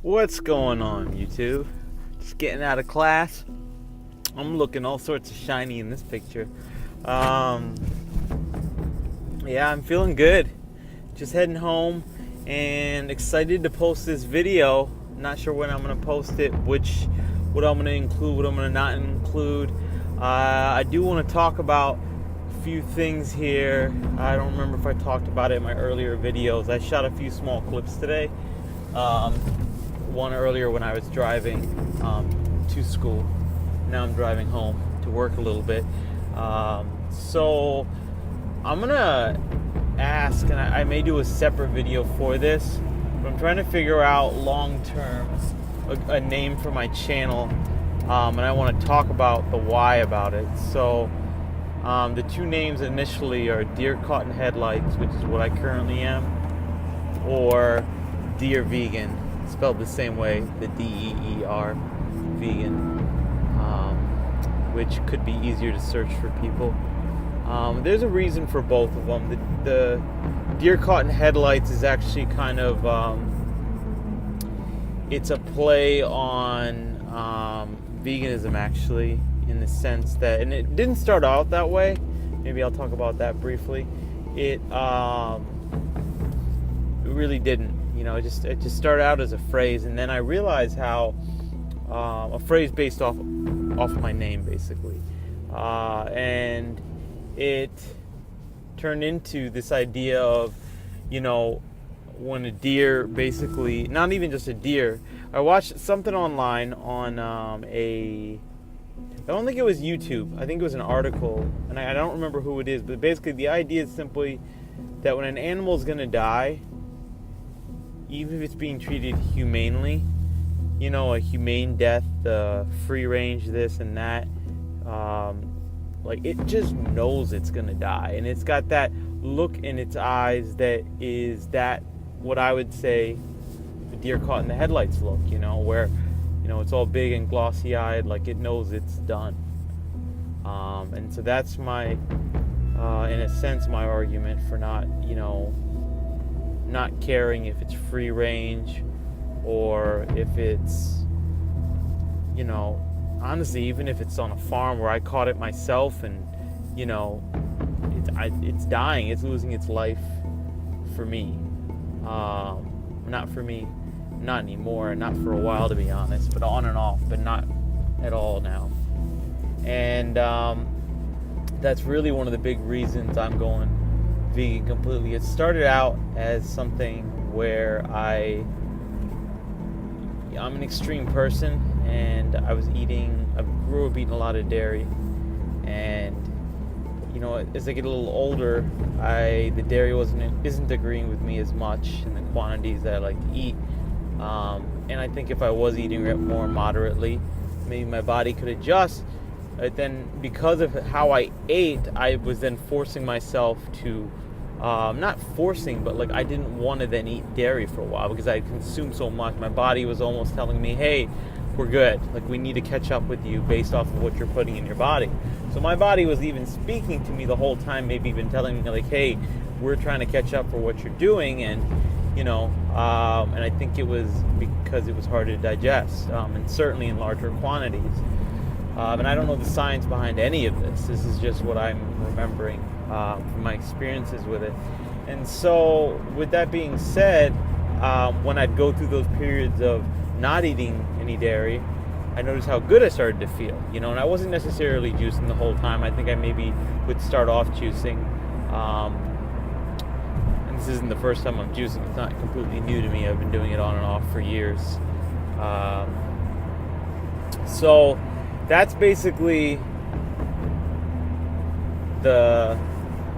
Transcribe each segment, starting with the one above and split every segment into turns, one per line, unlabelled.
What's going on, YouTube? Just getting out of class. I'm looking all sorts of shiny in this picture. Yeah, I'm feeling good. Just heading home and excited to post this video. Not sure when I'm going to post it, what I'm going to include, what I'm going to not include. I do want to talk about a few things here. I don't remember if I talked about it in my earlier videos. I shot a few small clips today. One earlier when I was driving to school. Now I'm driving home to work a little bit. So I'm gonna ask, and I may do a separate video for this, but I'm trying to figure out long term a name for my channel, and I want to talk about the why about it. So the two names initially are Deer Caught in Headlights, which is what I currently am, or Deer Vegan, spelled the same way, the D-E-E-R, vegan, which could be easier to search for people. There's a reason for both of them. The Deer Caught in Headlights is actually kind of, it's a play on veganism, actually, in the sense that, and it didn't start out that way. Maybe I'll talk about that briefly. It really didn't. You know, it just started out as a phrase, and then I realized how a phrase based off my name, basically, and it turned into this idea of, you know, when a deer, basically, not even just a deer. I watched something online on I don't think it was YouTube. I think it was an article, and I don't remember who it is, but basically the idea is simply that when an animal is going to die, even if it's being treated humanely, you know, a humane death, free range, this and that, like, it just knows it's gonna die, and it's got that look in its eyes that is that what I would say the deer caught in the headlights look, you know, where, you know, it's all big and glossy eyed, like it knows it's done. And so that's my, in a sense, my argument for not, you know, not caring if it's free range or if it's, you know, honestly, even if it's on a farm where I caught it myself and, you know, it's dying, it's losing its life for me. Not for me, not anymore, not for a while, to be honest, but on and off, but not at all now. And that's really one of the big reasons I'm going vegan completely. It started out as something where I'm an extreme person, and I grew up eating a lot of dairy, and, you know, as I get a little older, the dairy isn't agreeing with me as much in the quantities that I like to eat, and I think if I was eating it more moderately, maybe my body could adjust. But then, because of how I ate, I was then forcing myself to, not forcing, but like I didn't want to then eat dairy for a while because I consumed so much. My body was almost telling me, hey, we're good. Like, we need to catch up with you based off of what you're putting in your body. So my body was even speaking to me the whole time, maybe even telling me like, hey, we're trying to catch up for what you're doing. And, you know, and I think it was because it was hard to digest, and certainly in larger quantities. And I don't know the science behind any of this. This is just what I'm remembering from my experiences with it. And so, with that being said, when I'd go through those periods of not eating any dairy, I noticed how good I started to feel, you know, and I wasn't necessarily juicing the whole time. I think I maybe would start off juicing, and this isn't the first time I'm juicing. It's not completely new to me. I've been doing it on and off for years. So that's basically the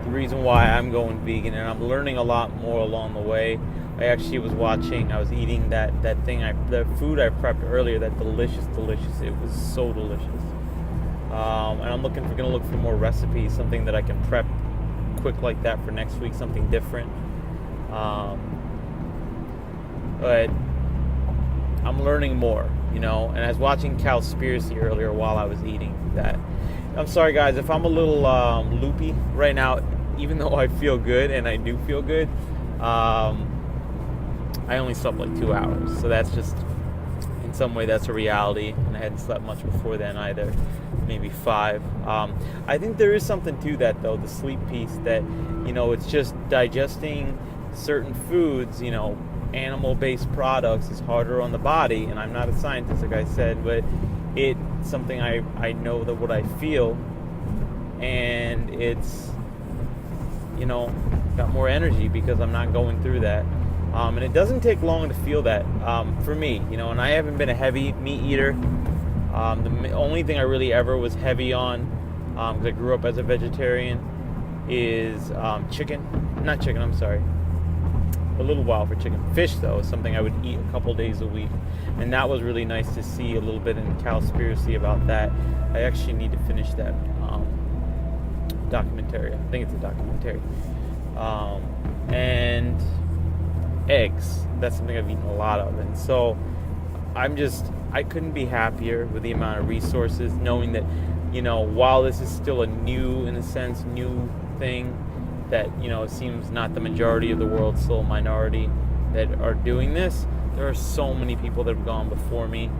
reason why I'm going vegan, and I'm learning a lot more along the way. I actually was eating the food I prepped earlier, that delicious, it was so delicious. And I'm gonna look for more recipes, something that I can prep quick like that for next week, something different. But I'm learning more, you know, and I was watching Cowspiracy earlier while I was eating that. I'm sorry, guys, if I'm a little loopy right now, even though I feel good, and I do feel good. I only slept like 2 hours, so that's just some way that's a reality, and I hadn't slept much before then either, maybe 5. I think there is something to that though, the sleep piece, that it's just digesting certain foods, animal-based products is harder on the body, and I'm not a scientist like I said, but it's something I know that what I feel, and it's got more energy because I'm not going through that. And it doesn't take long to feel that for me, and I haven't been a heavy meat eater. The only thing I really ever was heavy on, because I grew up as a vegetarian, is chicken. Not chicken, I'm sorry. A little while for chicken. Fish, though, is something I would eat a couple days a week. And that was really nice to see a little bit in Cowspiracy about that. I actually need to finish that documentary. I think it's a documentary. And eggs. That's something I've eaten a lot of. And so I couldn't be happier with the amount of resources, knowing that, while this is still a new thing, that, it seems not the majority of the world, still a minority that are doing this. There are so many people that have gone before me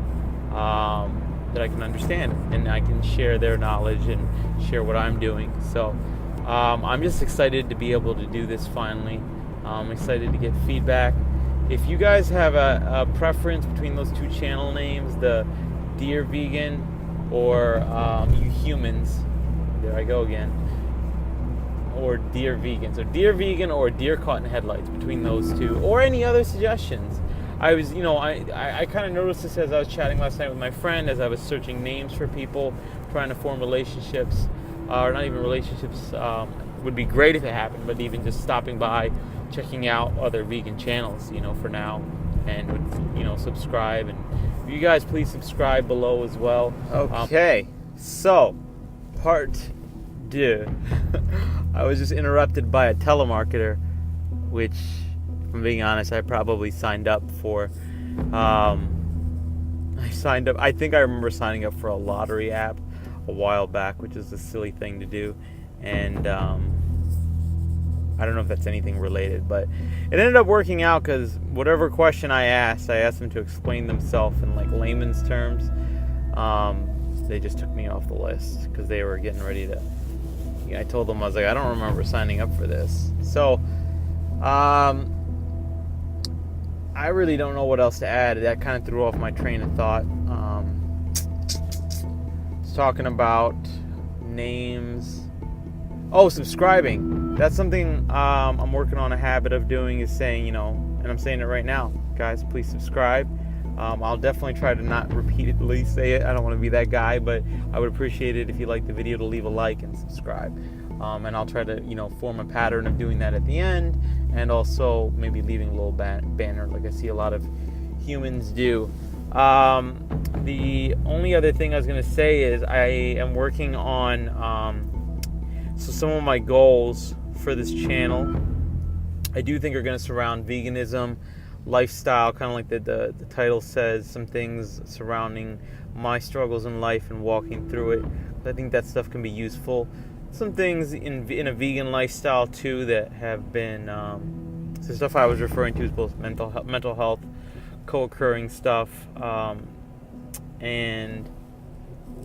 that I can understand, and I can share their knowledge and share what I'm doing. So I'm just excited to be able to do this finally. I'm excited to get feedback. If you guys have a preference between those two channel names, the Dear Vegan or You Humans, there I go again, or Dear Vegan. So Dear Vegan or Deer Caught in Headlights, between those two, or any other suggestions. I was, I kind of noticed this as I was chatting last night with my friend, as I was searching names for people, trying to form relationships, or not even relationships, would be great if it happened, but even just stopping by, checking out other vegan channels, for now, and would, subscribe. And you guys please subscribe below as well. Okay, so part 2. I was just interrupted by a telemarketer, which, if I'm being honest, I probably signed up for. I think I remember signing up for a lottery app a while back, which is a silly thing to do, and I don't know if that's anything related, but it ended up working out because whatever question I asked them to explain themselves in like layman's terms. They just took me off the list because they were getting ready to. I told them, I was like, I don't remember signing up for this. So, I really don't know what else to add. That kind of threw off my train of thought. It's talking about names. Oh, subscribing. That's something I'm working on a habit of doing, is saying, and I'm saying it right now. Guys, please subscribe. I'll definitely try to not repeatedly say it. I don't want to be that guy, but I would appreciate it if you like the video to leave a like and subscribe. And I'll try to, form a pattern of doing that at the end, and also maybe leaving a little banner like I see a lot of humans do. The only other thing I was going to say is I am working on so some of my goals for this channel, I do think are going to surround veganism, lifestyle, kind of like the title says, some things surrounding my struggles in life and walking through it. I think that stuff can be useful. Some things in a vegan lifestyle too that have been so stuff I was referring to is both mental health, co-occurring stuff, and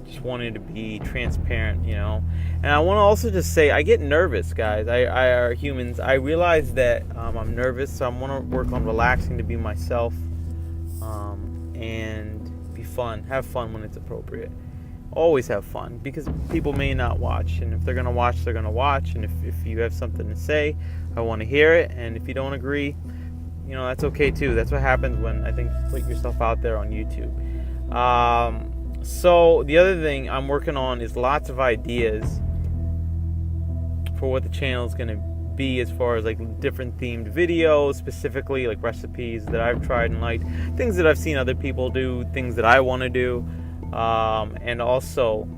just wanted to be transparent, And I want to also just say, I get nervous, guys. I are humans. I realize that I'm nervous, so I want to work on relaxing to be myself, and be fun. Have fun when it's appropriate. Always have fun, because people may not watch, and if they're going to watch, they're going to watch, and if you have something to say, I want to hear it, and if you don't agree, that's okay too. That's what happens when, I think, you put yourself out there on YouTube. So the other thing I'm working on is lots of ideas for what the channel is going to be, as far as like different themed videos, specifically like recipes that I've tried and liked, things that I've seen other people do, things that I want to do, and also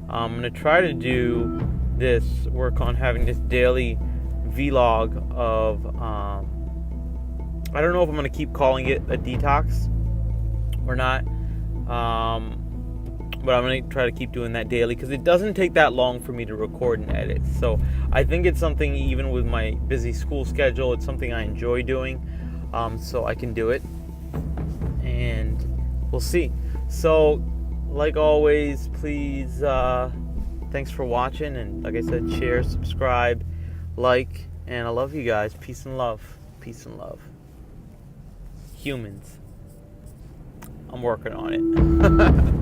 I'm going to try to do this, work on having this daily vlog of I don't know if I'm going to keep calling it a detox or not, but I'm going to try to keep doing that daily, because it doesn't take that long for me to record and edit. So I think it's something, even with my busy school schedule, it's something I enjoy doing, so I can do it. And we'll see. So, like always, please, thanks for watching, and like I said, share, subscribe, like, and I love you guys. Peace and love. Peace and love. Humans. I'm working on it.